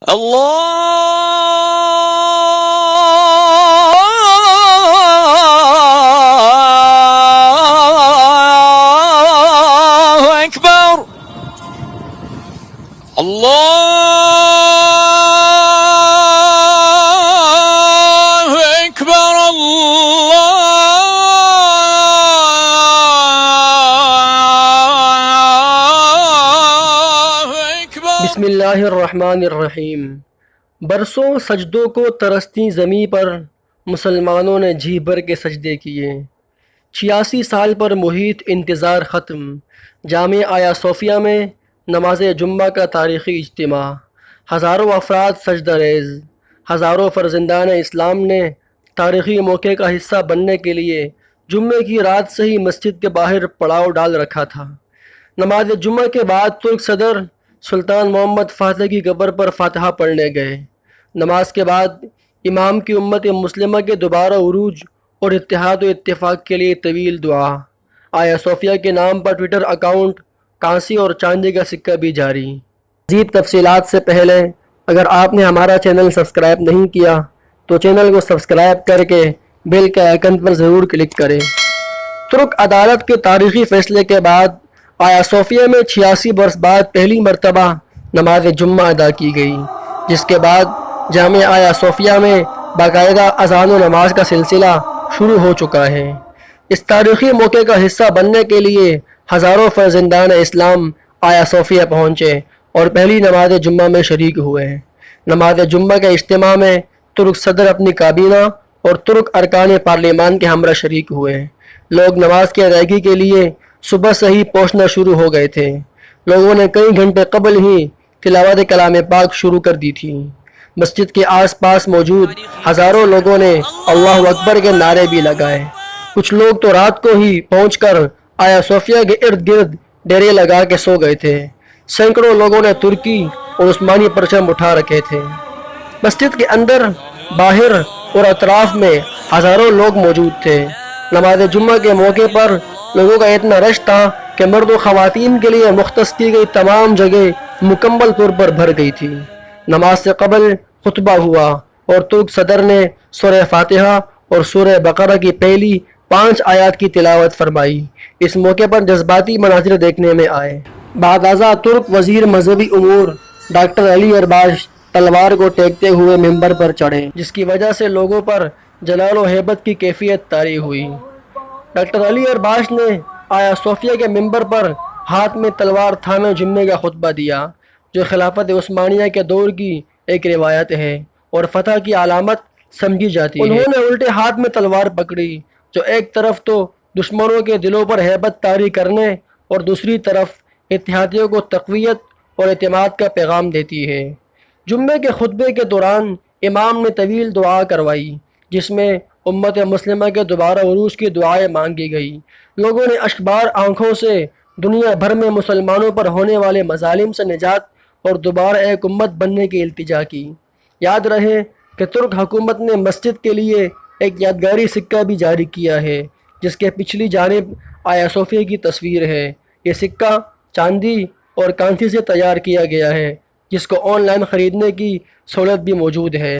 الله أكبر الله أكبر الله أكبر بسم اللہ الرحمن الرحیم۔ برسوں سجدوں کو ترستی زمیں پر مسلمانوں نے جی بھر کے سجدے کیے۔ 86 سال پر محیط انتظار ختم۔ جامع آیا صوفیہ میں نماز جمعہ کا تاریخی اجتماع۔ ہزاروں افراد سجدہ ریز۔ ہزاروں فرزندان اسلام نے تاریخی موقع کا حصہ بننے کے لیے جمعے کی رات سے ہی مسجد کے باہر پڑاؤ ڈال رکھا تھا۔ نماز جمعہ کے بعد ترک صدر سلطان محمد فاتح کی قبر پر فاتحہ پڑھنے گئے۔ نماز کے بعد امام کی امت مسلمہ کے دوبارہ عروج اور اتحاد و اتفاق کے لیے طویل دعا۔ آیا صوفیہ کے نام پر ٹویٹر اکاؤنٹ کانسی اور چاندی کا سکہ بھی جاری۔ مزید تفصیلات سے پہلے اگر آپ نے ہمارا چینل سبسکرائب نہیں کیا تو چینل کو سبسکرائب کر کے بیل کے آئیکن پر ضرور کلک کریں۔ ترک عدالت کے تاریخی فیصلے کے بعد آیا صوفیہ میں 86 برس بعد پہلی مرتبہ نماز جمعہ ادا کی گئی، جس کے بعد جامع آیا صوفیہ میں باقاعدہ اذان و نماز کا سلسلہ شروع ہو چکا ہے۔ اس تاریخی موقع کا حصہ بننے کے لیے ہزاروں فرزندان اسلام آیا صوفیہ پہنچے اور پہلی نماز جمعہ میں شریک ہوئے۔ نماز جمعہ کے اجتماع میں ترک صدر اپنی کابینہ اور ترک ارکان پارلیمان کے ہمراہ شریک ہوئے۔ لوگ نماز کی ادائیگی کے لیے صبح سے ہی پہنچنا شروع ہو گئے تھے۔ لوگوں نے کئی گھنٹے قبل ہی تلاوت کلام پاک شروع کر دی تھی۔ مسجد کے آس پاس موجود ہزاروں لوگوں نے اللہ اکبر کے نعرے بھی لگائے۔ کچھ لوگ تو رات کو ہی پہنچ کر آیا صوفیہ کے ارد گرد ڈیرے لگا کے سو گئے تھے۔ سینکڑوں لوگوں نے ترکی اور عثمانی پرچم اٹھا رکھے تھے۔ مسجد کے اندر، باہر اور اطراف میں ہزاروں لوگ موجود تھے۔ نماز جمعہ کے موقع پر لوگوں کا اتنا رش تھا کہ مرد و خواتین کے لیے مختص کی گئی تمام جگہ مکمل طور پر بھر گئی تھی۔ نماز سے قبل خطبہ ہوا اور ترک صدر نے سورہ فاتحہ اور سورہ بقرہ کی پہلی 5 آیات کی تلاوت فرمائی۔ اس موقع پر جذباتی مناظر دیکھنے میں آئے۔ بعد ازاں ترک وزیر مذہبی امور ڈاکٹر علی ارباش تلوار کو ٹیکتے ہوئے ممبر پر چڑھے، جس کی وجہ سے لوگوں پر جلال و ہیبت کی کیفیت طاری ہوئی۔ ڈاکٹر علی ارباش نے آیا صوفیہ کے ممبر پر ہاتھ میں تلوار تھامے جمعے کا خطبہ دیا، جو خلافت عثمانیہ کے دور کی ایک روایت ہے اور فتح کی علامت سمجھی جاتی ہے۔ انہوں نے الٹے ہاتھ میں تلوار پکڑی، جو ایک طرف تو دشمنوں کے دلوں پر ہیبت طاری کرنے اور دوسری طرف اتحادیوں کو تقویت اور اعتماد کا پیغام دیتی ہے۔ جمعے کے خطبے کے دوران امام نے طویل دعا کروائی، جس میں امت مسلمہ کے دوبارہ عروج کی دعائیں مانگی گئی۔ لوگوں نے اشکبار آنکھوں سے دنیا بھر میں مسلمانوں پر ہونے والے مظالم سے نجات اور دوبارہ ایک امت بننے کی التجا کی۔ یاد رہے کہ ترک حکومت نے مسجد کے لیے ایک یادگاری سکہ بھی جاری کیا ہے، جس کے پچھلی جانب آیا صوفیہ کی تصویر ہے۔ یہ سکہ چاندی اور کانسی سے تیار کیا گیا ہے، جس کو آن لائن خریدنے کی سہولت بھی موجود ہے۔